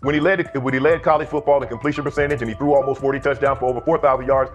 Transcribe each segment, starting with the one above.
when he led college football in completion percentage and he threw almost 40 touchdowns for over 4,000 yards.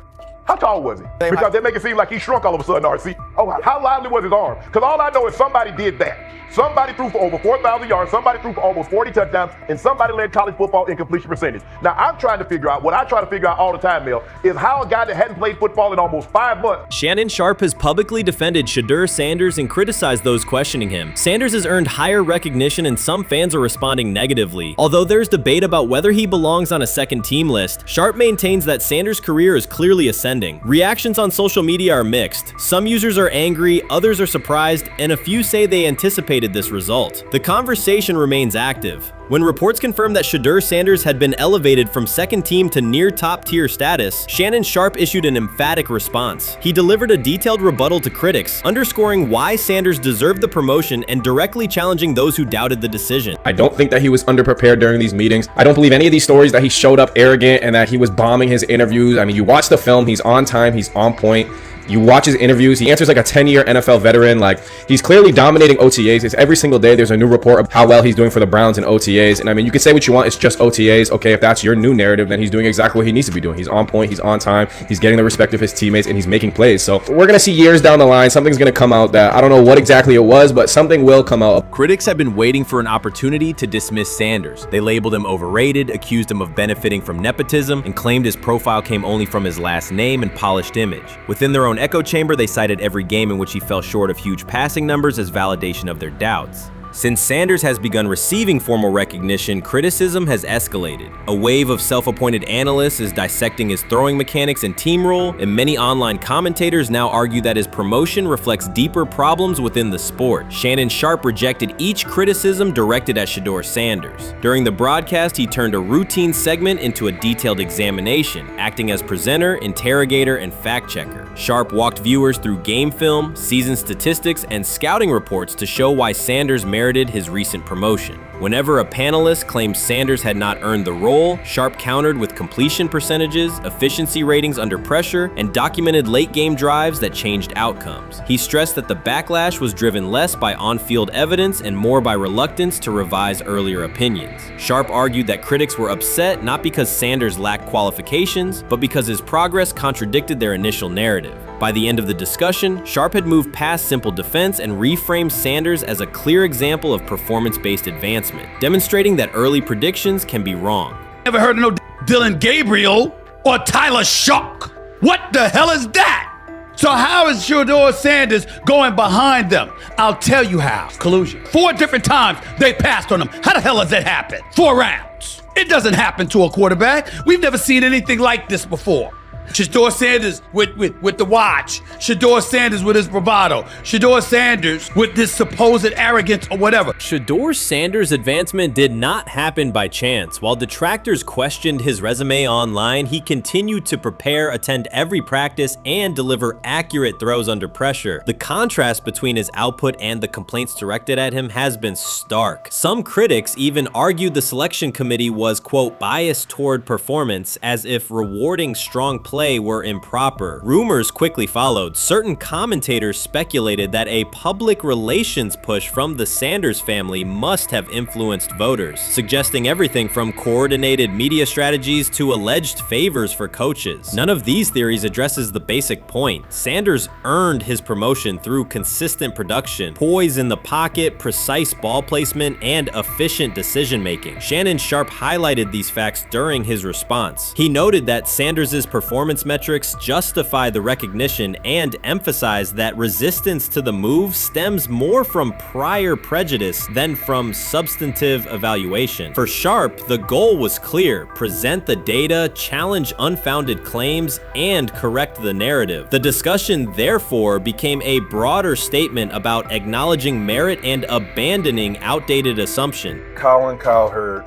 How tall was he? Because they make it seem like he shrunk all of a sudden, RC. Oh, how lively was his arm? Because all I know is somebody did that. Somebody threw for over 4,000 yards, somebody threw for almost 40 touchdowns, and somebody led college football in completion percentage. Now, I'm trying to figure out, what I try to figure out all the time, Mel, is how a guy that hadn't played football in almost 5 months. Shannon Sharpe has publicly defended Shedeur Sanders and criticized those questioning him. Sanders has earned higher recognition and some fans are responding negatively. Although there's debate about whether he belongs on a second team list, Sharpe maintains that Sanders' career is clearly ascending. Reactions on social media are mixed. Some users are angry, others are surprised, and a few say they anticipated this result. The conversation remains active. When reports confirmed that Shedeur Sanders had been elevated from second team to near top tier status, Shannon Sharpe issued an emphatic response. He delivered a detailed rebuttal to critics, underscoring why Sanders deserved the promotion and directly challenging those who doubted the decision. I don't think that he was underprepared during these meetings. I don't believe any of these stories that he showed up arrogant and that he was bombing his interviews. I mean, you watch the film, he's on time, he's on point. You watch his interviews, he answers like a 10-year NFL veteran. Like, he's clearly dominating OTAs. It's every single day there's a new report of how well he's doing for the Browns in OTAs. And I mean, you can say what you want, it's just OTAs. Okay, if that's your new narrative, then he's doing exactly what he needs to be doing. He's on point, he's on time, he's getting the respect of his teammates, and he's making plays. So we're gonna see years down the line, something's gonna come out that I don't know what exactly it was, but something will come out. Critics have been waiting for an opportunity to dismiss Sanders. They labeled him overrated, accused him of benefiting from nepotism, and claimed his profile came only from his last name and polished image. Within their own echo chamber, they cited every game in which he fell short of huge passing numbers as validation of their doubts. Since Sanders has begun receiving formal recognition, criticism has escalated. A wave of self-appointed analysts is dissecting his throwing mechanics and team role, and many online commentators now argue that his promotion reflects deeper problems within the sport. Shannon Sharpe rejected each criticism directed at Shedeur Sanders. During the broadcast, he turned a routine segment into a detailed examination, acting as presenter, interrogator, and fact-checker. Sharpe walked viewers through game film, season statistics, and scouting reports to show why Sanders merited his recent promotion. Whenever a panelist claimed Sanders had not earned the role, Sharpe countered with completion percentages, efficiency ratings under pressure, and documented late-game drives that changed outcomes. He stressed that the backlash was driven less by on-field evidence and more by reluctance to revise earlier opinions. Sharpe argued that critics were upset not because Sanders lacked qualifications, but because his progress contradicted their initial narrative. By the end of the discussion, Sharpe had moved past simple defense and reframed Sanders as a clear example of performance-based advancement, demonstrating that early predictions can be wrong. Never heard of no Dylan Gabriel or Tyler Shock. What the hell is that? So how is Shedeur Sanders going behind them? I'll tell you how. Collusion. 4 different times they passed on him. How the hell does that happen? 4 rounds. It doesn't happen to a quarterback. We've never seen anything like this before. Shedeur Sanders with the watch. Shedeur Sanders with his bravado. Shedeur Sanders with this supposed arrogance or whatever. Shedeur Sanders' advancement did not happen by chance. While detractors questioned his resume online, he continued to prepare, attend every practice, and deliver accurate throws under pressure. The contrast between his output and the complaints directed at him has been stark. Some critics even argued the selection committee was, quote, biased toward performance, as if rewarding strong play were improper. Rumors quickly followed. Certain commentators speculated that a public relations push from the Sanders family must have influenced voters, suggesting everything from coordinated media strategies to alleged favors for coaches. None of these theories addresses the basic point. Sanders earned his promotion through consistent production, poise in the pocket, precise ball placement, and efficient decision-making. Shannon Sharpe highlighted these facts during his response. He noted that Sanders' performance metrics justify the recognition and emphasize that resistance to the move stems more from prior prejudice than from substantive evaluation. For Sharpe, the goal was clear: present the data, challenge unfounded claims, and correct the narrative. The discussion therefore became a broader statement about acknowledging merit and abandoning outdated assumption. Colin Cowherd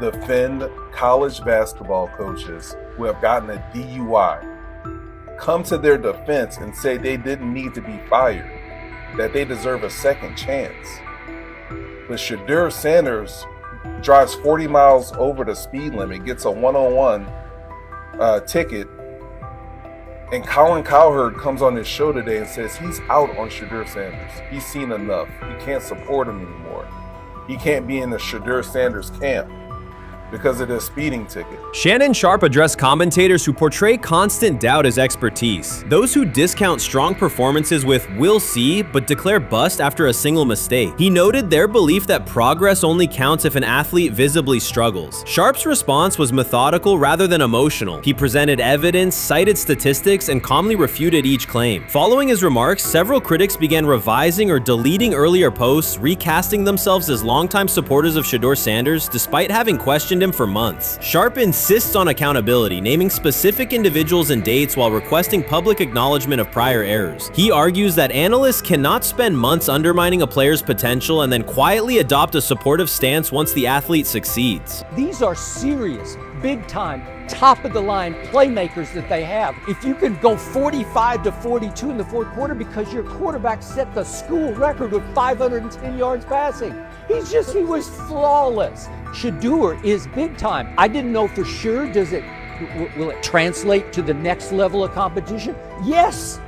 defend college basketball coaches who have gotten a DUI, come to their defense and say they didn't need to be fired, that they deserve a second chance. But Shedeur Sanders drives 40 miles over the speed limit, gets a one-on-one ticket, and Colin Cowherd comes on his show today and says he's out on Shedeur Sanders. He's seen enough. He can't support him anymore. He can't be in the Shedeur Sanders camp. because of the speeding ticket. Shannon Sharpe addressed commentators who portray constant doubt as expertise. Those who discount strong performances with "we'll see" but declare bust after a single mistake. He noted their belief that progress only counts if an athlete visibly struggles. Sharpe's response was methodical rather than emotional. He presented evidence, cited statistics, and calmly refuted each claim. Following his remarks, several critics began revising or deleting earlier posts, recasting themselves as longtime supporters of Shedeur Sanders despite having questioned him for months. Sharpe insists on accountability, naming specific individuals and dates while requesting public acknowledgement of prior errors. He argues that analysts cannot spend months undermining a player's potential and then quietly adopt a supportive stance once the athlete succeeds. These are serious, big-time, top-of-the-line playmakers that they have. If you can go 45-42 in the fourth quarter because your quarterback set the school record with 510 yards passing. He was flawless. Shedeur is big time. I didn't know for sure, will it translate to the next level of competition? Yes,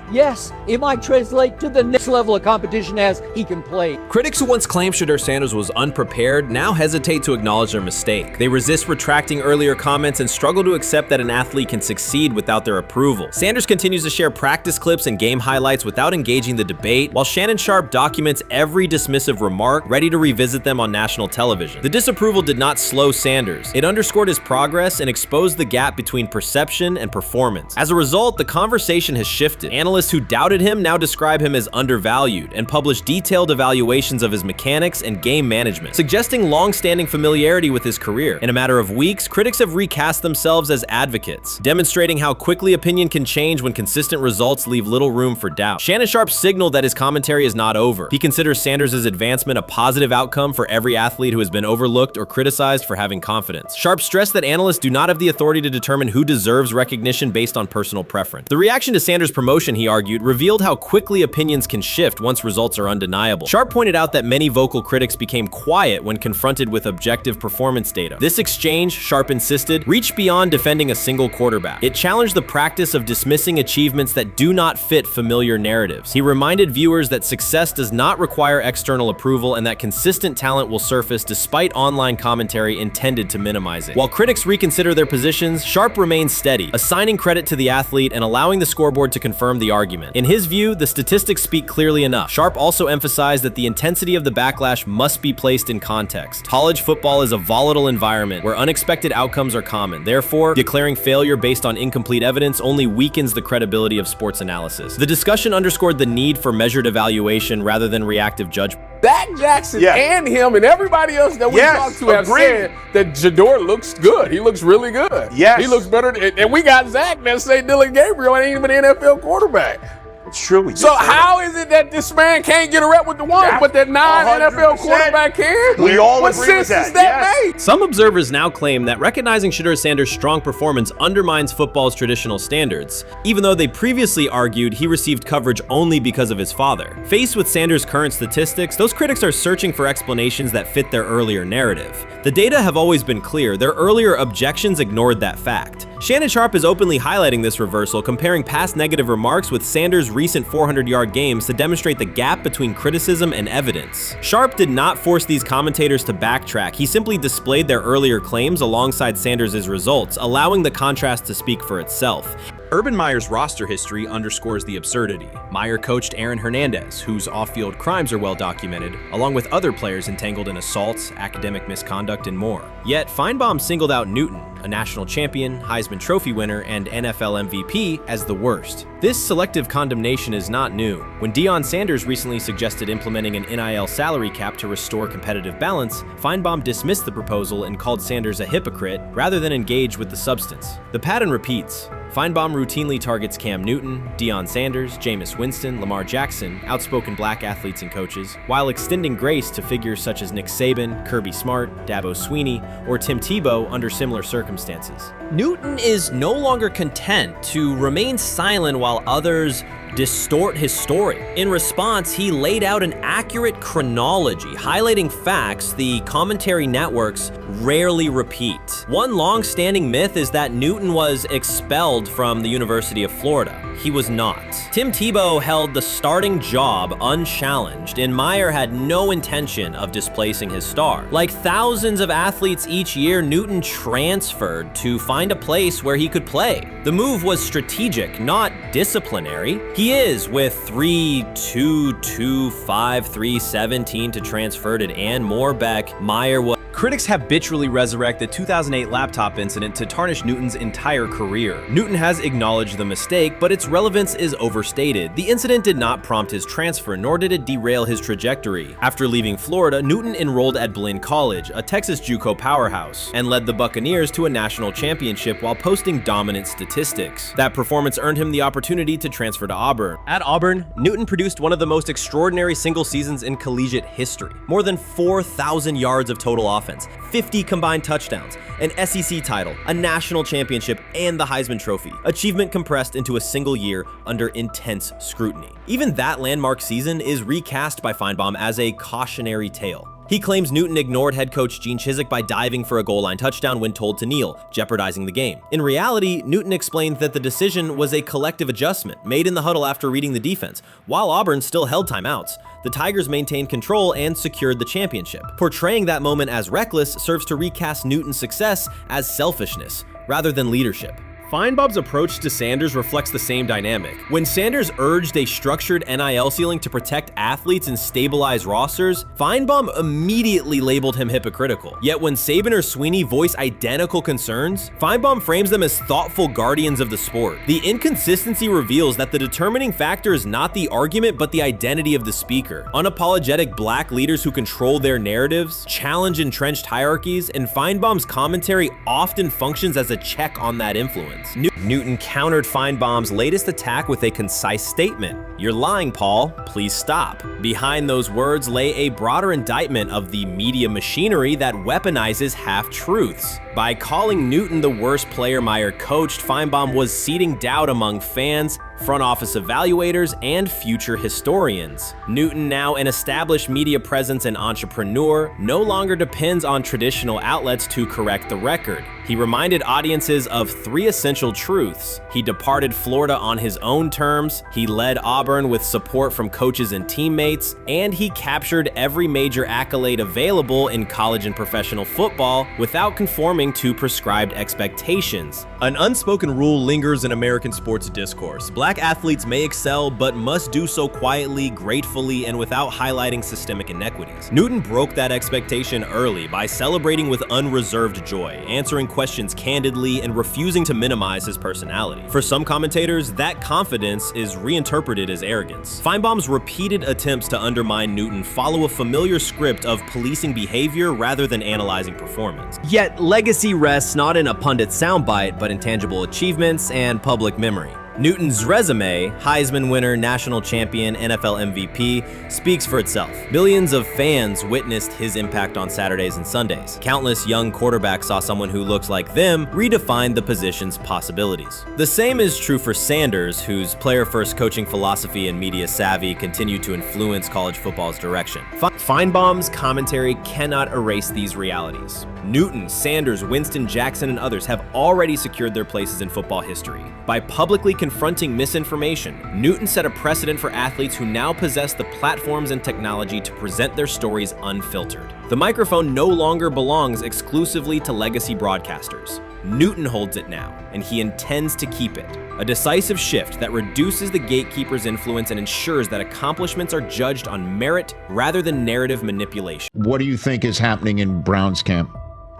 it might translate to the next level of competition as he can play. Critics who once claimed Shedeur Sanders was unprepared now hesitate to acknowledge their mistake. They resist retracting earlier comments and struggle to accept that an athlete can succeed without their approval. Sanders continues to share practice clips and game highlights without engaging the debate, while Shannon Sharpe documents every dismissive remark, ready to revisit them on national television. The disapproval did not slow Sanders. It underscored his progress and exposed the gap between perception and performance. As a result, the conversation has shifted. Analysts who doubted him now describe him as undervalued and publish detailed evaluations of his mechanics and game management, suggesting long-standing familiarity with his career. In a matter of weeks, critics have recast themselves as advocates, demonstrating how quickly opinion can change when consistent results leave little room for doubt. Shannon Sharpe signaled that his commentary is not over. He considers Sanders' advancement a positive outcome for every athlete who has been overlooked or criticized for having confidence. Sharpe stressed that analysts do not have the authority to determine who deserves recognition based on personal preference. The reaction to Sanders' promotion, he argued, revealed how quickly opinions can shift once results are undeniable. Sharpe pointed out that many vocal critics became quiet when confronted with objective performance data. This exchange, Sharpe insisted, reached beyond defending a single quarterback. It challenged the practice of dismissing achievements that do not fit familiar narratives. He reminded viewers that success does not require external approval and that consistent talent will surface despite online commentary intended to minimize it. While critics reconsider their positions, Sharpe remains steady, assigning credit to the athlete and allowing the scoreboard to confirm the argument. In his view, the statistics speak clearly enough. Sharpe also emphasized that the intensity of the backlash must be placed in context. College football is a volatile environment where unexpected outcomes are common. Therefore, declaring failure based on incomplete evidence only weakens the credibility of sports analysis. The discussion underscored the need for measured evaluation rather than reactive judgment. Dak Jackson and him and everybody else that we talked to have said that Shedeur looks good. He looks really good. Yes. He looks better. And we got Zach that say Dylan Gabriel ain't even an NFL quarterback. It's true. So how is it that this man can't get a rep with the ones, but that non-NFL quarterback can? We all what agree with sense that. does that make? Some observers now claim that recognizing Shedeur Sanders' strong performance undermines football's traditional standards, even though they previously argued he received coverage only because of his father. Faced with Sanders' current statistics, those critics are searching for explanations that fit their earlier narrative. The data have always been clear. Their earlier objections ignored that fact. Shannon Sharpe is openly highlighting this reversal, comparing past negative remarks with Sanders' recent 400-yard games to demonstrate the gap between criticism and evidence. Sharpe did not force these commentators to backtrack. He simply displayed their earlier claims alongside Sanders' results, allowing the contrast to speak for itself. Urban Meyer's roster history underscores the absurdity. Meyer coached Aaron Hernandez, whose off-field crimes are well documented, along with other players entangled in assaults, academic misconduct, and more. Yet Feinbaum singled out Newton, a national champion, Heisman Trophy winner, and NFL MVP, as the worst. This selective condemnation is not new. When Deion Sanders recently suggested implementing an NIL salary cap to restore competitive balance, Feinbaum dismissed the proposal and called Sanders a hypocrite rather than engage with the substance. The pattern repeats. Feinbaum routinely targets Cam Newton, Deion Sanders, Jameis Winston, Lamar Jackson, outspoken black athletes and coaches, while extending grace to figures such as Nick Saban, Kirby Smart, Dabo Swinney, or Tim Tebow under similar circumstances. Newton is no longer content to remain silent while others distort his story. In response, he laid out an accurate chronology, highlighting facts the commentary networks rarely repeat. One long-standing myth is that Newton was expelled from the University of Florida. he was not. Tim Tebow held the starting job unchallenged, and Meyer had no intention of displacing his star. Like thousands of athletes each year, Newton transferred to find a place where he could play. The move was strategic, not disciplinary. He is with 3-2-2-5-3-17 to transfer it and more back. Meyer was. Critics habitually resurrect the 2008 laptop incident to tarnish Newton's entire career. Newton has acknowledged the mistake, but its relevance is overstated. The incident did not prompt his transfer, nor did it derail his trajectory. After leaving Florida, Newton enrolled at Blinn College, a Texas JUCO powerhouse, and led the Buccaneers to a national championship while posting dominant statistics. That performance earned him the opportunity to transfer to Auburn. At Auburn, Newton produced one of the most extraordinary single seasons in collegiate history. More than 4,000 yards of total offense, 50 combined touchdowns, an SEC title, a national championship, and the Heisman Trophy. Achievement compressed into a single year under intense scrutiny. Even that landmark season is recast by Feinbaum as a cautionary tale. He claims Newton ignored head coach Gene Chizik by diving for a goal line touchdown when told to kneel, jeopardizing the game. In reality, Newton explained that the decision was a collective adjustment made in the huddle after reading the defense, while Auburn still held timeouts. The Tigers maintained control and secured the championship. Portraying that moment as reckless serves to recast Newton's success as selfishness rather than leadership. Feinbaum's approach to Sanders reflects the same dynamic. When Sanders urged a structured NIL ceiling to protect athletes and stabilize rosters, Feinbaum immediately labeled him hypocritical. Yet when Saban or Sweeney voice identical concerns, Feinbaum frames them as thoughtful guardians of the sport. The inconsistency reveals that the determining factor is not the argument but the identity of the speaker. Unapologetic black leaders who control their narratives, challenge entrenched hierarchies, and Feinbaum's commentary often functions as a check on that influence. Newton countered Feinbaum's latest attack with a concise statement. "You're lying, Paul. Please stop." Behind those words lay a broader indictment of the media machinery that weaponizes half-truths. By calling Newton the worst player Meyer coached, Feinbaum was seeding doubt among fans, front office evaluators, and future historians. Newton, now an established media presence and entrepreneur, no longer depends on traditional outlets to correct the record. He reminded audiences of three essential truths. He departed Florida on his own terms, he led Auburn with support from coaches and teammates, and he captured every major accolade available in college and professional football without conforming to prescribed expectations. An unspoken rule lingers in American sports discourse. Black athletes may excel, but must do so quietly, gratefully, and without highlighting systemic inequities. Newton broke that expectation early by celebrating with unreserved joy, answering questions candidly, and refusing to minimize his personality. For some commentators, that confidence is reinterpreted as arrogance. Feinbaum's repeated attempts to undermine Newton follow a familiar script of policing behavior rather than analyzing performance. Yet, legacy rests not in a pundit soundbite, but in tangible achievements and public memory. Newton's resume, Heisman winner, national champion, NFL MVP, speaks for itself. Millions of fans witnessed his impact on Saturdays and Sundays. Countless young quarterbacks saw someone who looks like them redefine the position's possibilities. The same is true for Sanders, whose player-first coaching philosophy and media savvy continue to influence college football's direction. Feinbaum's commentary cannot erase these realities. Newton, Sanders, Winston, Jackson, and others have already secured their places in football history. By publicly confronting misinformation, Newton set a precedent for athletes who now possess the platforms and technology to present their stories unfiltered. The microphone no longer belongs exclusively to legacy broadcasters. Newton holds it now, and he intends to keep it. A decisive shift that reduces the gatekeeper's influence and ensures that accomplishments are judged on merit rather than narrative manipulation. What do you think is happening in Brown's camp?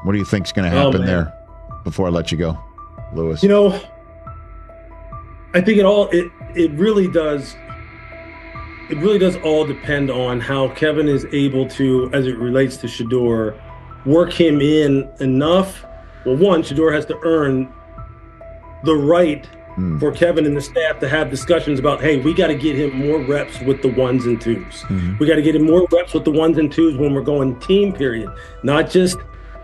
What do you think is going to happen there? Before I let you go, Lewis. You know, I think it really does all depend on how Kevin is able to, as it relates to Shedeur, work him in enough. Well, one, Shedeur has to earn the right for Kevin and the staff to have discussions about, hey, we got to get him more reps with the ones and twos. We got to get him more reps with the ones and twos when we're going team period, not just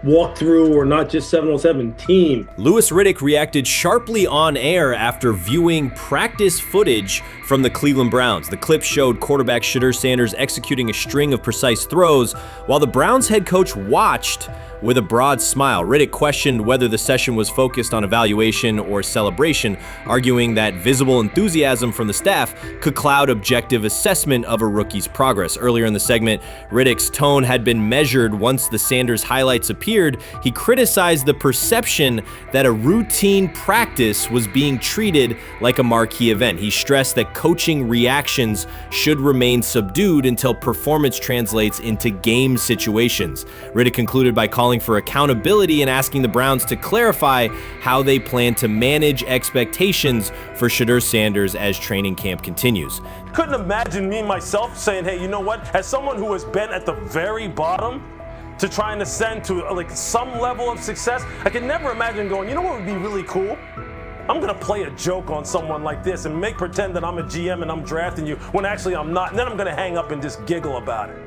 walk through or not just 7-on-7 team. Louis Riddick reacted sharply on air after viewing practice footage from the Cleveland Browns. The clip showed quarterback Shedeur Sanders executing a string of precise throws while the Browns head coach watched With a broad smile, Riddick questioned whether the session was focused on evaluation or celebration, arguing that visible enthusiasm from the staff could cloud objective assessment of a rookie's progress. Earlier in the segment, Riddick's tone had been measured once the Sanders highlights appeared. He criticized the perception that a routine practice was being treated like a marquee event. He stressed that coaching reactions should remain subdued until performance translates into game situations. Riddick concluded by calling for accountability and asking the Browns to clarify how they plan to manage expectations for Shedeur Sanders as training camp continues. Couldn't imagine me myself saying, hey, you know what, as someone who has been at the very bottom to try and ascend to like some level of success, I could never imagine going, you know what would be really cool? I'm gonna play a joke on someone like this and make pretend that I'm a GM and I'm drafting you when actually I'm not, and then I'm gonna hang up and just giggle about it.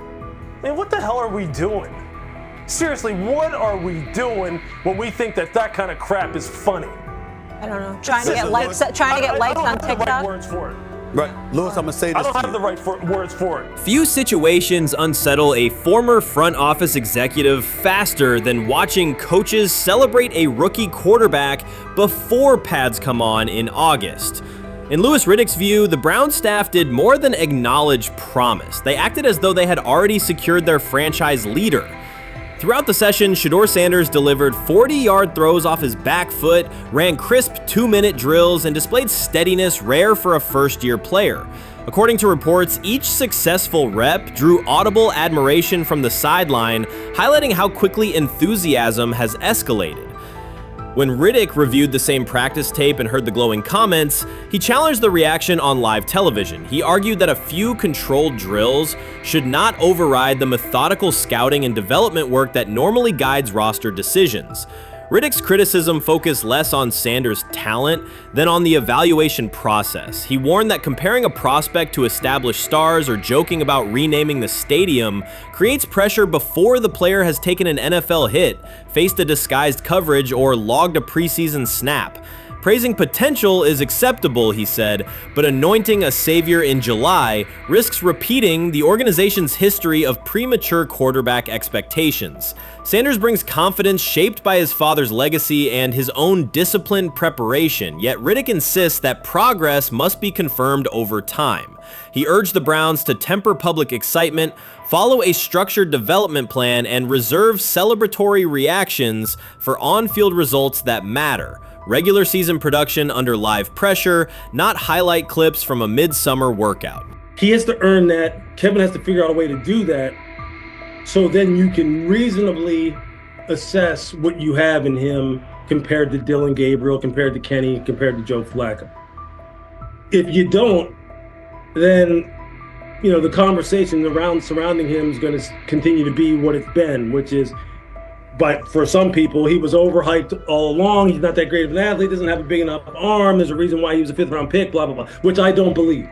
Man, what the hell are we doing? Seriously, what are we doing when we think that that kind of crap is funny? I don't know. Trying to get likes on TikTok. I don't have the right words for it. Right, Lewis, I'm gonna say this. I don't have the right words for it. Few situations unsettle a former front office executive faster than watching coaches celebrate a rookie quarterback before pads come on in August. In Louis Riddick's view, the Browns staff did more than acknowledge promise. They acted as though they had already secured their franchise leader. Throughout the session, Shedeur Sanders delivered 40-yard throws off his back foot, ran crisp 2-minute drills, and displayed steadiness rare for a first-year player. According to reports, each successful rep drew audible admiration from the sideline, highlighting how quickly enthusiasm has escalated. When Riddick reviewed the same practice tape and heard the glowing comments, he challenged the reaction on live television. He argued that a few controlled drills should not override the methodical scouting and development work that normally guides roster decisions. Riddick's criticism focused less on Sanders' talent than on the evaluation process. He warned that comparing a prospect to established stars or joking about renaming the stadium creates pressure before the player has taken an NFL hit, faced a disguised coverage, or logged a preseason snap. Praising potential is acceptable, he said, but anointing a savior in July risks repeating the organization's history of premature quarterback expectations. Sanders brings confidence shaped by his father's legacy and his own disciplined preparation, yet Riddick insists that progress must be confirmed over time. He urged the Browns to temper public excitement, follow a structured development plan, and reserve celebratory reactions for on-field results that matter. Regular season production under live pressure, not highlight clips from a midsummer workout. He has to earn that. Kevin has to figure out a way to do that. So then you can reasonably assess what you have in him compared to Dillon Gabriel, compared to Kenny, compared to Joe Flacco. If you don't, then the conversation surrounding him is going to continue to be what it's been, which is, but for some people, he was overhyped all along. He's not that great of an athlete, doesn't have a big enough arm. There's a reason why he was a 5th-round pick, blah, blah, blah, which I don't believe.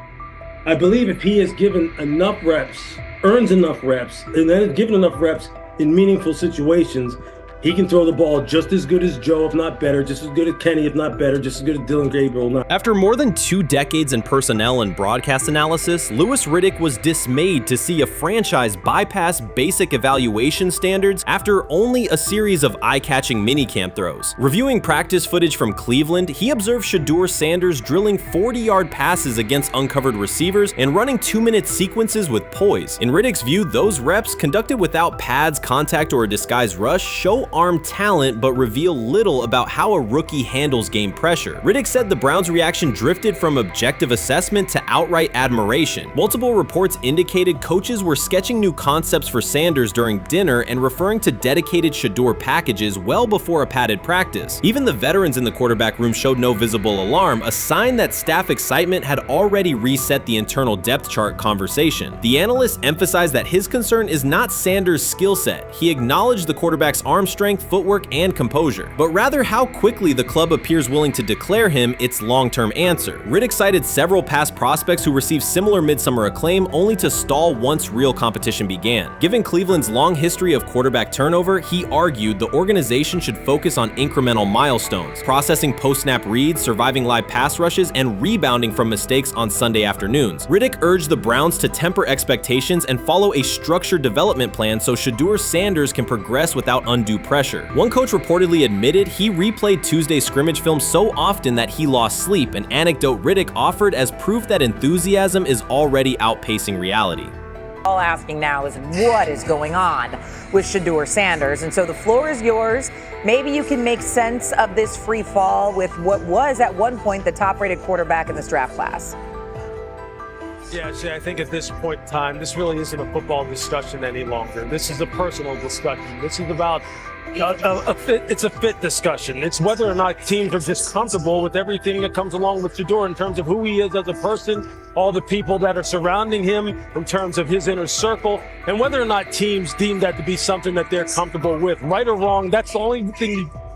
I believe if he is given enough reps, earns enough reps, and then is given enough reps in meaningful situations, he can throw the ball just as good as Joe, if not better, just as good as Kenny, if not better, just as good as Dillon Gabriel. After more than 2 decades in personnel and broadcast analysis, Louis Riddick was dismayed to see a franchise bypass basic evaluation standards after only a series of eye-catching minicamp throws. Reviewing practice footage from Cleveland, he observed Shedeur Sanders drilling 40-yard passes against uncovered receivers and running 2-minute sequences with poise. In Riddick's view, those reps, conducted without pads, contact, or a disguised rush, show arm talent but reveal little about how a rookie handles game pressure. Riddick said the Browns' reaction drifted from objective assessment to outright admiration. Multiple reports indicated coaches were sketching new concepts for Sanders during dinner and referring to dedicated Shedeur packages well before a padded practice. Even the veterans in the quarterback room showed no visible alarm, a sign that staff excitement had already reset the internal depth chart conversation. The analyst emphasized that his concern is not Sanders' skill set. He acknowledged the quarterback's arm strength, footwork, and composure, but rather how quickly the club appears willing to declare him its long-term answer. Riddick cited several past prospects who received similar midsummer acclaim only to stall once real competition began. Given Cleveland's long history of quarterback turnover, he argued the organization should focus on incremental milestones, processing post-snap reads, surviving live pass rushes, and rebounding from mistakes on Sunday afternoons. Riddick urged the Browns to temper expectations and follow a structured development plan so Shedeur Sanders can progress without undue pressure. One coach reportedly admitted he replayed Tuesday's scrimmage film so often that he lost sleep, an anecdote Riddick offered as proof that enthusiasm is already outpacing reality. All asking now is what is going on with Shedeur Sanders, and so the floor is yours. Maybe you can make sense of this free fall with what was at one point the top-rated quarterback in this draft class. Yeah, Shay, I think at this point in time, this really isn't a football discussion any longer. This is a personal discussion. This is about it's a fit discussion. It's whether or not teams are just comfortable with everything that comes along with Shedeur in terms of who he is as a person, all the people that are surrounding him in terms of his inner circle, and whether or not teams deem that to be something that they're comfortable with. Right or wrong, that's the only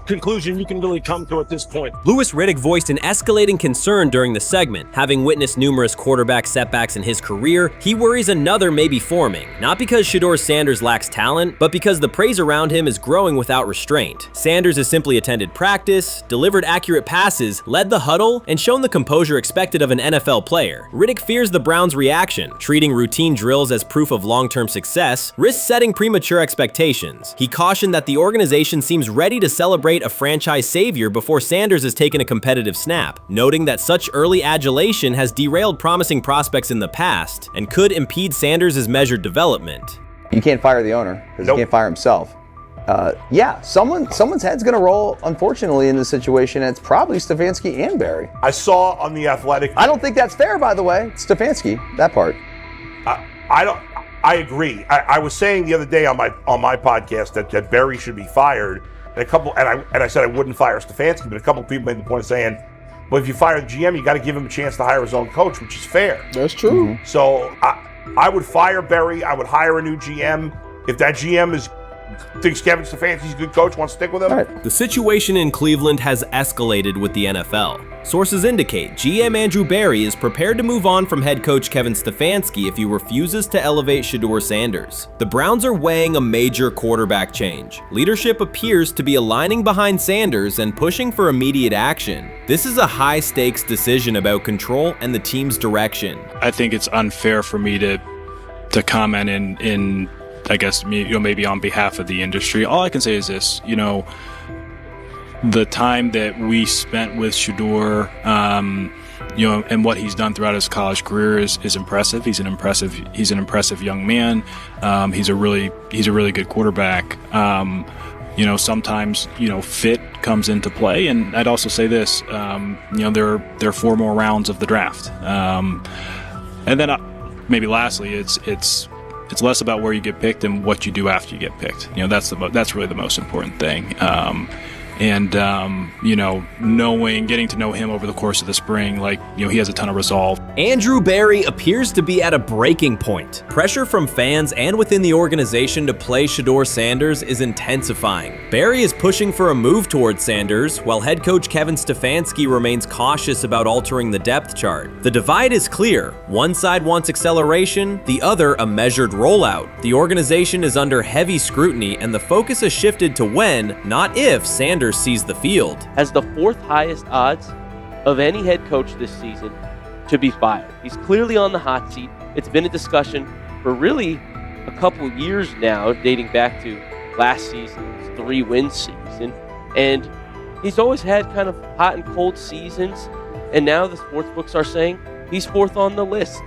conclusion you can really come to at this point. Louis Riddick voiced an escalating concern during the segment. Having witnessed numerous quarterback setbacks in his career, he worries another may be forming. Not because Shedeur Sanders lacks talent, but because the praise around him is growing without restraint. Sanders has simply attended practice, delivered accurate passes, led the huddle, and shown the composure expected of an NFL player. Riddick fears the Browns' reaction, treating routine drills as proof of long-term success, risks setting premature expectations. He cautioned that the organization seems ready to celebrate a franchise savior before Sanders has taken a competitive snap, noting that such early adulation has derailed promising prospects in the past and could impede Sanders' measured development. You can't fire the owner because he can't fire himself. Yeah, someone's head's going to roll, unfortunately, in this situation. And it's probably Stefanski and Barry. I saw on The Athletic. I don't think that's fair, by the way. Stefanski, that part. I agree. I was saying the other day on my podcast that Barry should be fired. And I said I wouldn't fire Stefanski, but a couple of people made the point of saying, well, if you fire the GM, you got to give him a chance to hire his own coach, which is fair. That's true. Mm-hmm. So I would fire Barry. I would hire a new GM. If that GM thinks Kevin Stefanski's a good coach, wants to stick with him. Right. The situation in Cleveland has escalated with the NFL. Sources indicate GM Andrew Barry is prepared to move on from head coach Kevin Stefanski if he refuses to elevate Shedeur Sanders. The Browns are weighing a major quarterback change. Leadership appears to be aligning behind Sanders and pushing for immediate action. This is a high-stakes decision about control and the team's direction. I think it's unfair for me to comment in I guess, maybe on behalf of the industry. All I can say is this, the time that we spent with Shedeur, and what he's done throughout his college career is impressive. He's an impressive young man. He's a really good quarterback. Sometimes, fit comes into play. And I'd also say this, there are 4 more rounds of the draft. And then maybe lastly, it's less about where you get picked and what you do after you get picked. That's really the most important thing. Getting to know him over the course of the spring, he has a ton of resolve. Andrew Barry appears to be at a breaking point. Pressure from fans and within the organization to play Shedeur Sanders is intensifying. Barry is pushing for a move towards Sanders, while head coach Kevin Stefanski remains cautious about altering the depth chart. The divide is clear. One side wants acceleration, the other a measured rollout. The organization is under heavy scrutiny, and the focus has shifted to when, not if, Sanders sees the field. Has the 4th highest odds of any head coach this season to be fired. He's clearly on the hot seat. It's been a discussion for really a couple years now, dating back to last season's 3-win season. And he's always had kind of hot and cold seasons. And now the sports books are saying he's 4th on the list.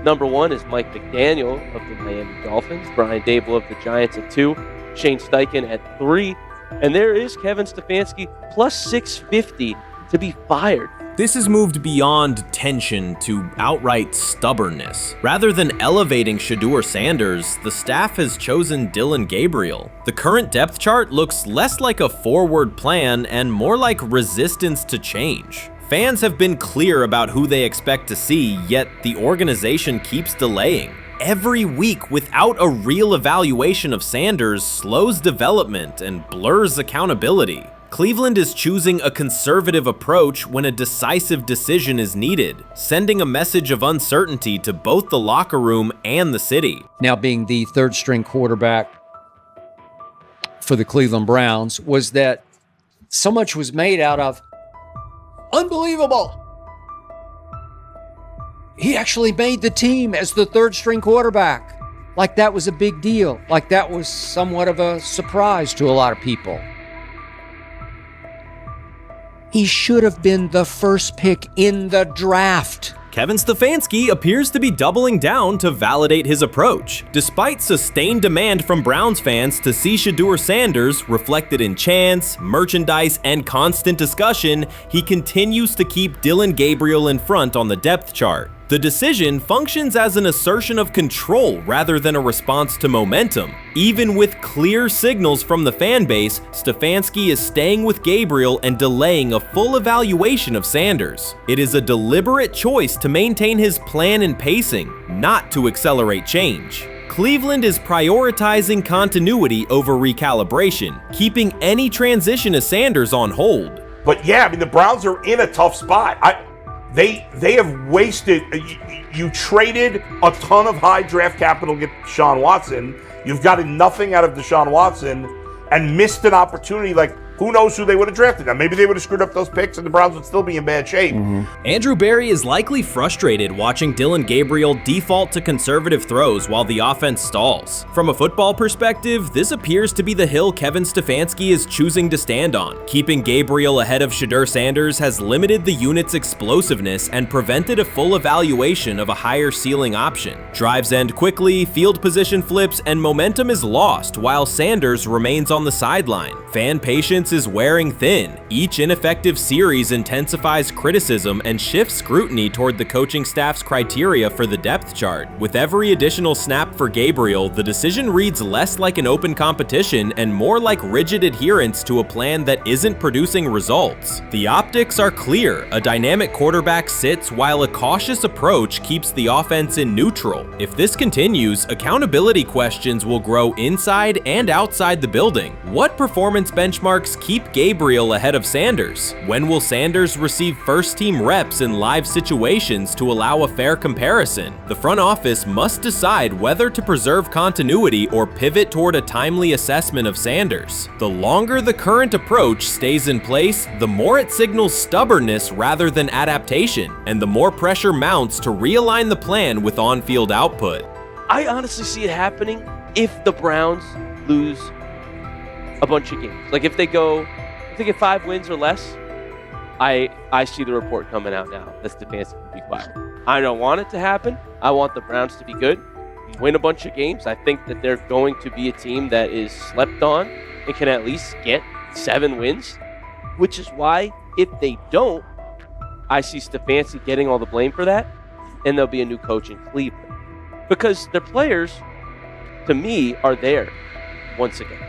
Number 1 is Mike McDaniel of the Miami Dolphins, Brian Dable of the Giants at 2, Shane Steichen at 3, and there is Kevin Stefanski plus 650 to be fired. This has moved beyond tension to outright stubbornness. Rather than elevating Shedeur Sanders, the staff has chosen Dillon Gabriel. The current depth chart looks less like a forward plan and more like resistance to change. Fans have been clear about who they expect to see, yet the organization keeps delaying. Every week without a real evaluation of Sanders slows development and blurs accountability. Cleveland is choosing a conservative approach when a decisive decision is needed, sending a message of uncertainty to both the locker room and the city. Now being the 3rd string quarterback for the Cleveland Browns, was that so much was made out of unbelievable. He actually made the team as the 3rd string quarterback. like that was a big deal, like that was somewhat of a surprise to a lot of people. He should have been the first pick in the draft. Kevin Stefanski appears to be doubling down to validate his approach. Despite sustained demand from Browns fans to see Shedeur Sanders reflected in chants, merchandise, and constant discussion, he continues to keep Dillon Gabriel in front on the depth chart. The decision functions as an assertion of control rather than a response to momentum. Even with clear signals from the fan base, Stefanski is staying with Gabriel and delaying a full evaluation of Sanders. It is a deliberate choice to maintain his plan and pacing, not to accelerate change. Cleveland is prioritizing continuity over recalibration, keeping any transition to Sanders on hold. But yeah, I mean, the Browns are in a tough spot. They have wasted. You traded a ton of high draft capital to get Deshaun Watson. You've gotten nothing out of Deshaun Watson and missed an opportunity. Like, who knows who they would have drafted? Now, maybe they would have screwed up those picks and the Browns would still be in bad shape. Andrew Berry is likely frustrated watching Dillon Gabriel default to conservative throws while the offense stalls. From a football perspective, this appears to be the hill Kevin Stefanski is choosing to stand on. Keeping Gabriel ahead of Shedeur Sanders has limited the unit's explosiveness and prevented a full evaluation of a higher ceiling option. Drives end quickly, field position flips, and momentum is lost while Sanders remains on the sideline. Fan patience is wearing thin. Each ineffective series intensifies criticism and shifts scrutiny toward the coaching staff's criteria for the depth chart. With every additional snap for Gabriel, the decision reads less like an open competition and more like rigid adherence to a plan that isn't producing results. The optics are clear. A dynamic quarterback sits while a cautious approach keeps the offense in neutral. If this continues, accountability questions will grow inside and outside the building. What performance benchmarks keep Gabriel ahead of Sanders? When will Sanders receive first-team reps in live situations to allow a fair comparison? The front office must decide whether to preserve continuity or pivot toward a timely assessment of Sanders. The longer the current approach stays in place, the more it signals stubbornness rather than adaptation, and the more pressure mounts to realign the plan with on-field output. I honestly see it happening if the Browns lose a bunch of games. Like if they get 5 wins or less, I see the report coming out now that Stefanski will be fired. I don't want it to happen. I want the Browns to be good, win a bunch of games. I think that they're going to be a team that is slept on and can at least get 7 wins, which is why if they don't, I see Stefanski getting all the blame for that, and there'll be a new coach in Cleveland. Because their players, to me, are there once again.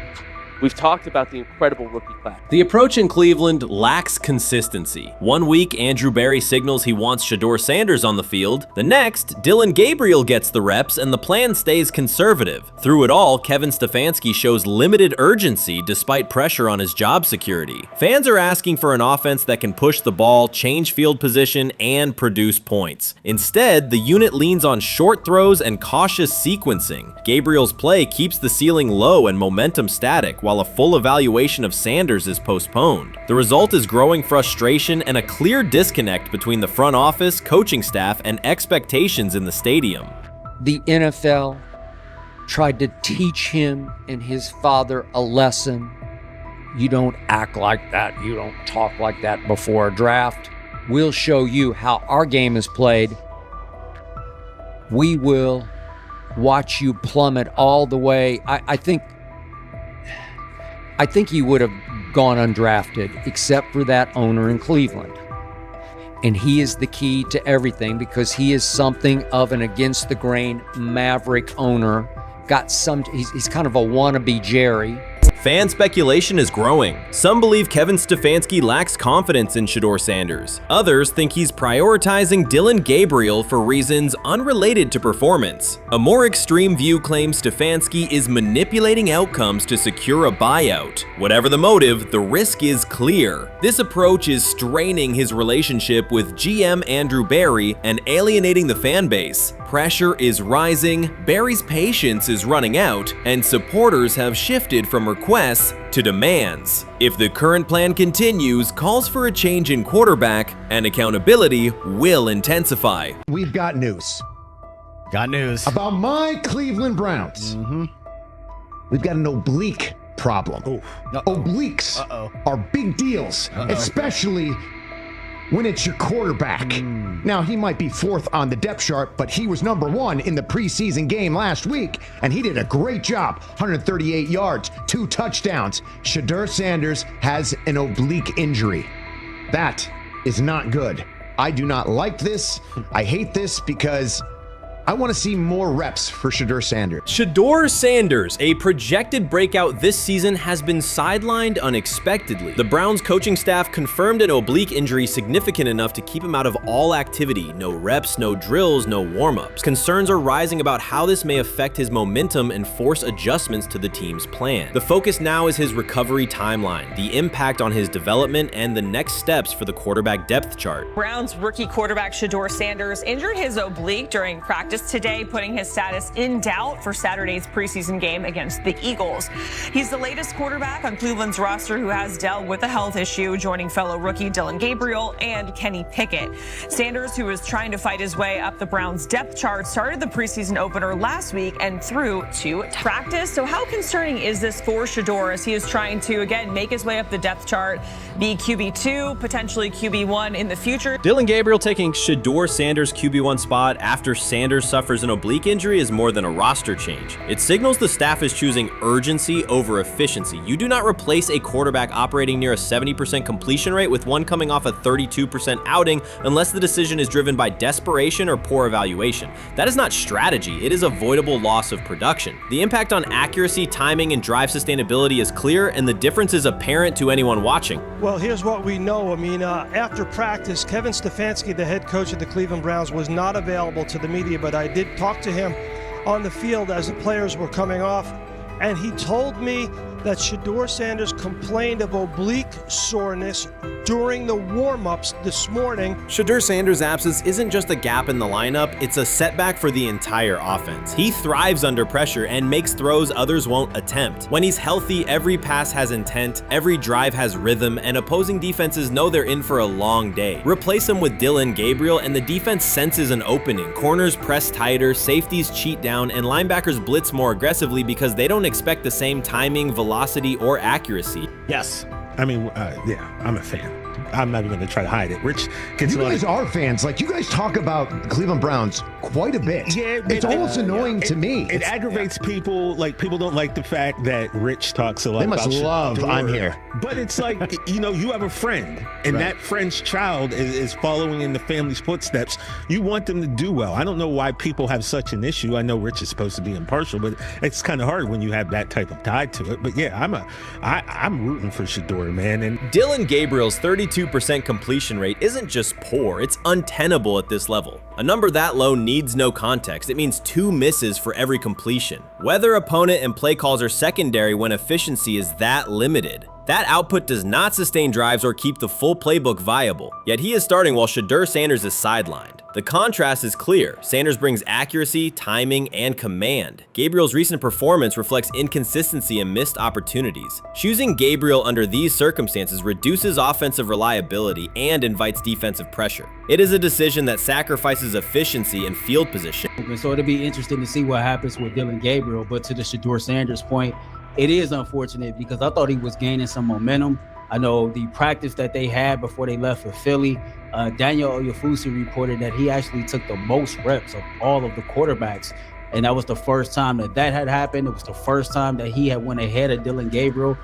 We've talked about the incredible rookie class. The approach in Cleveland lacks consistency. One week, Andrew Berry signals he wants Shedeur Sanders on the field. The next, Dillon Gabriel gets the reps and the plan stays conservative. Through it all, Kevin Stefanski shows limited urgency despite pressure on his job security. Fans are asking for an offense that can push the ball, change field position, and produce points. Instead, the unit leans on short throws and cautious sequencing. Gabriel's play keeps the ceiling low and momentum static, while a full evaluation of Sanders is postponed. The result is growing frustration and a clear disconnect between the front office, coaching staff, and expectations in the stadium. The NFL tried to teach him and his father a lesson. You don't act like that. You don't talk like that before a draft. We'll show you how our game is played. We will watch you plummet all the way. I think he would have gone undrafted except for that owner in Cleveland. And he is the key to everything because he is something of an against the grain maverick owner. He's kind of a wannabe Jerry. Fan speculation is growing. Some believe Kevin Stefanski lacks confidence in Shedeur Sanders. Others think he's prioritizing Dillon Gabriel for reasons unrelated to performance. A more extreme view claims Stefanski is manipulating outcomes to secure a buyout. Whatever the motive, the risk is clear. This approach is straining his relationship with GM Andrew Berry and alienating the fan base. Pressure is rising, Berry's patience is running out, and supporters have shifted from requests to demands. If the current plan continues, calls for a change in quarterback and accountability will intensify. We've got news. Got news. About my Cleveland Browns. We've got an oblique problem. Obliques are big deals, especially when it's your quarterback. Now, he might be 4th on the depth chart, but he was number 1 in the preseason game last week, and he did a great job. 138 yards, 2 touchdowns. Shedeur Sanders has an oblique injury. That is not good. I do not like this. I hate this because I want to see more reps for Shedeur Sanders. Shedeur Sanders, a projected breakout this season, has been sidelined unexpectedly. The Browns coaching staff confirmed an oblique injury significant enough to keep him out of all activity. No reps, no drills, no warm-ups. Concerns are rising about how this may affect his momentum and force adjustments to the team's plan. The focus now is his recovery timeline, the impact on his development, and the next steps for the quarterback depth chart. Browns rookie quarterback Shedeur Sanders injured his oblique during practice today, putting his status in doubt for Saturday's preseason game against the Eagles. He's the latest quarterback on Cleveland's roster who has dealt with a health issue, joining fellow rookie Dillon Gabriel and Kenny Pickett. Sanders, who is trying to fight his way up the Browns depth chart, started the preseason opener last week and threw 2 practice. So how concerning is this for Shedeur as he is trying to, again, make his way up the depth chart, be QB2, potentially QB1 in the future? Dillon Gabriel taking Shedeur Sanders' QB1 spot after Sanders suffers an oblique injury is more than a roster change. It signals the staff is choosing urgency over efficiency. You do not replace a quarterback operating near a 70% completion rate with one coming off a 32% outing unless the decision is driven by desperation or poor evaluation. That is not strategy, it is avoidable loss of production. The impact on accuracy, timing, and drive sustainability is clear, and the difference is apparent to anyone watching. Well, here's what we know. I mean, after practice, Kevin Stefanski, the head coach of the Cleveland Browns, was not available to the media, but I did talk to him on the field as the players were coming off, and he told me that Shedeur Sanders complained of oblique soreness during the warm-ups this morning. Shedeur Sanders' absence isn't just a gap in the lineup, it's a setback for the entire offense. He thrives under pressure and makes throws others won't attempt. When he's healthy, every pass has intent, every drive has rhythm, and opposing defenses know they're in for a long day. Replace him with Dillon Gabriel and the defense senses an opening. Corners press tighter, safeties cheat down, and linebackers blitz more aggressively because they don't expect the same timing, velocity, or accuracy. Yes. I mean, yeah, I'm a fan. I'm not even going to try to hide it. Rich gets You guys are fans. Like, you guys talk about the Cleveland Browns quite a bit. Yeah, it's almost annoying to me. It aggravates people. Like, people don't like the fact that Rich talks a lot about They must love Shedeur. I'm here. But it's like, you know, you have a friend, and that friend's child is following in the family's footsteps. You want them to do well. I don't know why people have such an issue. I know Rich is supposed to be impartial, but it's kind of hard when you have that type of tie to it. But yeah, I'm rooting for Shedeur, man. And Dillon Gabriel's 32% completion rate isn't just poor, it's untenable at this level. A number that low needs no context. It means 2 misses for every completion. Weather, opponent, and play calls are secondary when efficiency is that limited. That output does not sustain drives or keep the full playbook viable, yet he is starting while Shedeur Sanders is sidelined. The contrast is clear. Sanders brings accuracy, timing, and command. Gabriel's recent performance reflects inconsistency and missed opportunities. Choosing Gabriel under these circumstances reduces offensive reliability and invites defensive pressure. It is a decision that sacrifices efficiency and field position. So it'll be interesting to see what happens with Dillon Gabriel, but to the Shedeur Sanders point, it is unfortunate because I thought he was gaining some momentum. I know the practice that they had before they left for Philly, Daniel Oyefusi reported that he actually took the most reps of all of the quarterbacks. And that was the first time that had happened. It was the first time that he had went ahead of Dillon Gabriel,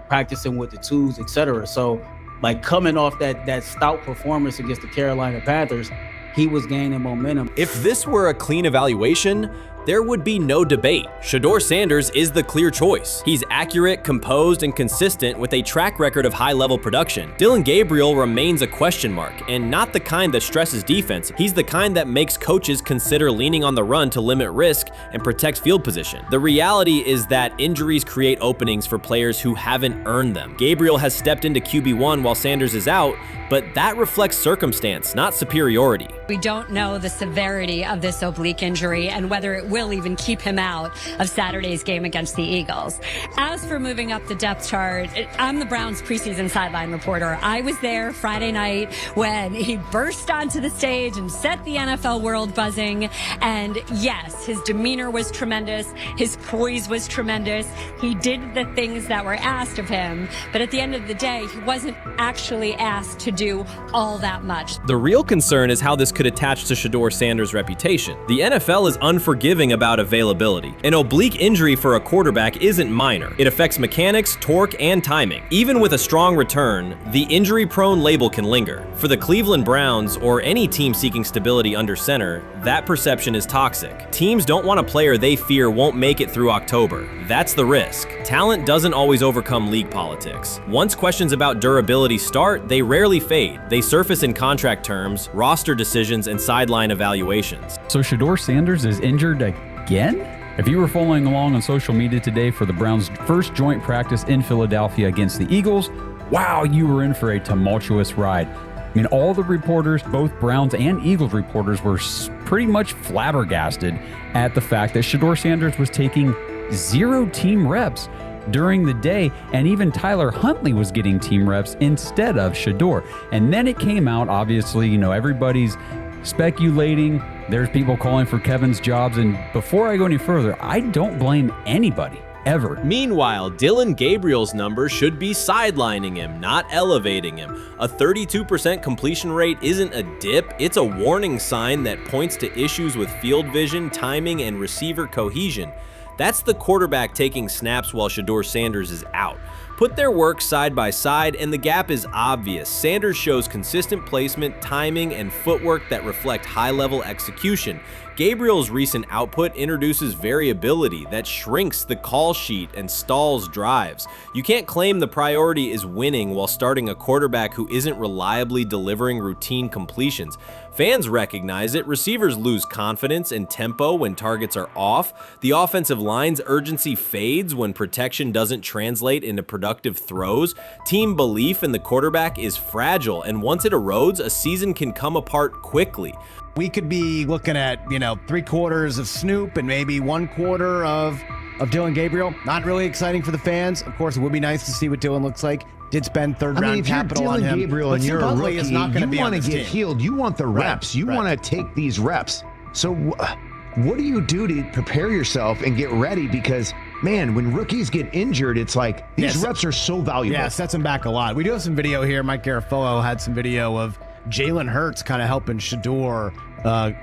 practicing with the twos, etc. So, like, coming off that stout performance against the Carolina Panthers, he was gaining momentum. If this were a clean evaluation, there would be no debate. Shedeur Sanders is the clear choice. He's accurate, composed, and consistent with a track record of high-level production. Dillon Gabriel remains a question mark, and not the kind that stresses defense. He's the kind that makes coaches consider leaning on the run to limit risk and protect field position. The reality is that injuries create openings for players who haven't earned them. Gabriel has stepped into QB1 while Sanders is out, but that reflects circumstance, not superiority. We don't know the severity of this oblique injury and whether it will will even keep him out of Saturday's game against the Eagles. As for moving up the depth chart, I'm the Browns preseason sideline reporter. I was there Friday night when he burst onto the stage and set the NFL world buzzing. And yes, his demeanor was tremendous. His poise was tremendous. He did the things that were asked of him. But at the end of the day, he wasn't actually asked to do all that much. The real concern is how this could attach to Shedeur Sanders' reputation. The NFL is unforgiving about availability. An oblique injury for a quarterback isn't minor. It affects mechanics, torque, and timing. Even with a strong return, the injury-prone label can linger. For the Cleveland Browns, or any team seeking stability under center, that perception is toxic. Teams don't want a player they fear won't make it through October. That's the risk. Talent doesn't always overcome league politics. Once questions about durability start, they rarely fade. They surface in contract terms, roster decisions, and sideline evaluations. So Shedeur Sanders is injured again? If you were following along on social media today for the Browns' first joint practice in Philadelphia against the Eagles, wow, you were in for a tumultuous ride. I mean, all the reporters, both Browns and Eagles reporters, were pretty much flabbergasted at the fact that Shedeur Sanders was taking 0 team reps during the day, and even Tyler Huntley was getting team reps instead of Shedeur. And then it came out, obviously, everybody's speculating. There's people calling for Kevin's jobs, and before I go any further, I don't blame anybody. Ever. Meanwhile, Dillon Gabriel's number should be sidelining him, not elevating him. A 32% completion rate isn't a dip, it's a warning sign that points to issues with field vision, timing, and receiver cohesion. That's the quarterback taking snaps while Shedeur Sanders is out. Put their work side by side and the gap is obvious. Sanders shows consistent placement, timing, and footwork that reflect high-level execution. Gabriel's recent output introduces variability that shrinks the call sheet and stalls drives. You can't claim the priority is winning while starting a quarterback who isn't reliably delivering routine completions. Fans recognize it, receivers lose confidence and tempo when targets are off, the offensive line's urgency fades when protection doesn't translate into productive throws, team belief in the quarterback is fragile, and once it erodes, a season can come apart quickly. We could be looking at, 3 quarters of Snoop and maybe 1 quarter of Dillon Gabriel. Not really exciting for the fans. Of course, it would be nice to see what Dillon looks like. Did spend third-round capital on him. Gabriel and you're a rookie, is not going to be you on want to get healed. You want the reps. You want to take these reps. So what do you do to prepare yourself and get ready? Because, man, when rookies get injured, it's like these reps are so valuable. Yeah, sets them back a lot. We do have some video here. Mike Garafolo had some video of Jalen Hurts kind of helping Shedeur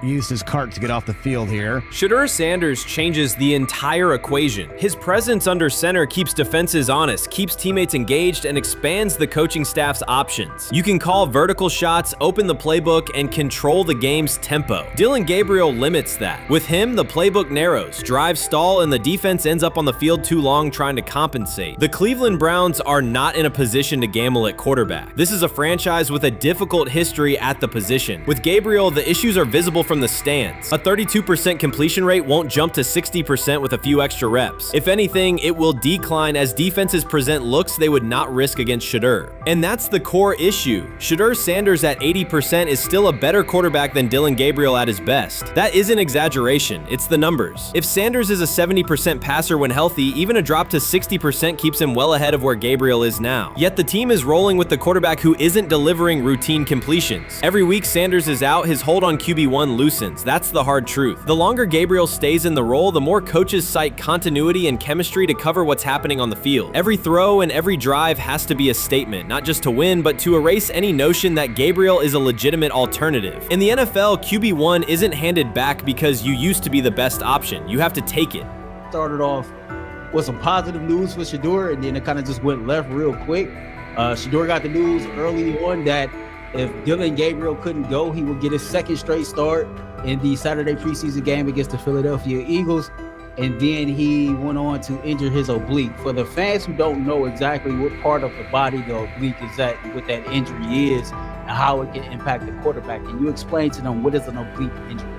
use his cart to get off the field here. Shedeur Sanders changes the entire equation. His presence under center keeps defenses honest, keeps teammates engaged, and expands the coaching staff's options. You can call vertical shots, open the playbook, and control the game's tempo. Dillon Gabriel limits that. With him, the playbook narrows, drives stall, and the defense ends up on the field too long trying to compensate. The Cleveland Browns are not in a position to gamble at quarterback. This is a franchise with a difficult history at the position. With Gabriel, the issues are visible from the stands. A 32% completion rate won't jump to 60% with a few extra reps. If anything, it will decline as defenses present looks they would not risk against Shedeur. And that's the core issue. Shedeur Sanders at 80% is still a better quarterback than Dillon Gabriel at his best. That isn't exaggeration, it's the numbers. If Sanders is a 70% passer when healthy, even a drop to 60% keeps him well ahead of where Gabriel is now. Yet the team is rolling with the quarterback who isn't delivering routine completions. Every week Sanders is out, his hold on QB1 loosens. That's the hard truth. The longer Gabriel stays in the role, the more coaches cite continuity and chemistry to cover what's happening on the field. Every throw and every drive has to be a statement, not just to win, but to erase any notion that Gabriel is a legitimate alternative. In the NFL, QB1 isn't handed back because you used to be the best option. You have to take it. Started off with some positive news for Shedeur, and then it kind of just went left real quick. Shedeur got the news early on that if Dillon Gabriel couldn't go, he would get his second straight start in the Saturday preseason game against the Philadelphia Eagles. And then he went on to injure his oblique. For the fans who don't know exactly what part of the body the oblique is at, what that injury is, and how it can impact the quarterback, can you explain to them what is an oblique injury?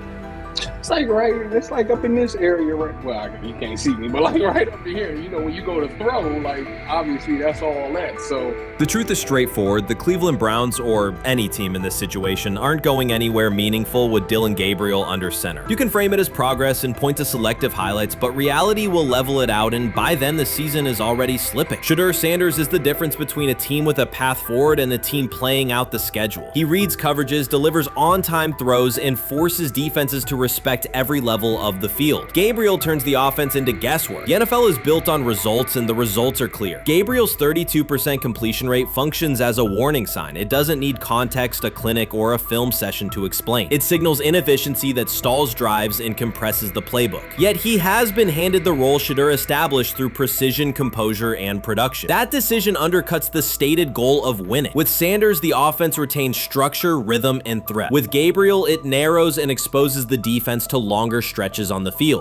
It's like up in this area, right? Well, you can't see me, but like right up in here, you know, when you go to throw, like obviously that's all that. So the truth is straightforward. The Cleveland Browns, or any team in this situation, aren't going anywhere meaningful with Dillon Gabriel under center. You can frame it as progress and point to selective highlights, but reality will level it out, and by then the season is already slipping. Shedeur Sanders is the difference between a team with a path forward and a team playing out the schedule. He reads coverages, delivers on-time throws, and forces defenses to respect every level of the field. Gabriel turns the offense into guesswork. The NFL is built on results, and the results are clear. Gabriel's 32% completion rate functions as a warning sign. It doesn't need context, a clinic, or a film session to explain. It signals inefficiency that stalls drives and compresses the playbook. Yet he has been handed the role Shedeur established through precision, composure, and production. That decision undercuts the stated goal of winning. With Sanders, the offense retains structure, rhythm, and threat. With Gabriel, it narrows and exposes the defense to longer stretches on the field.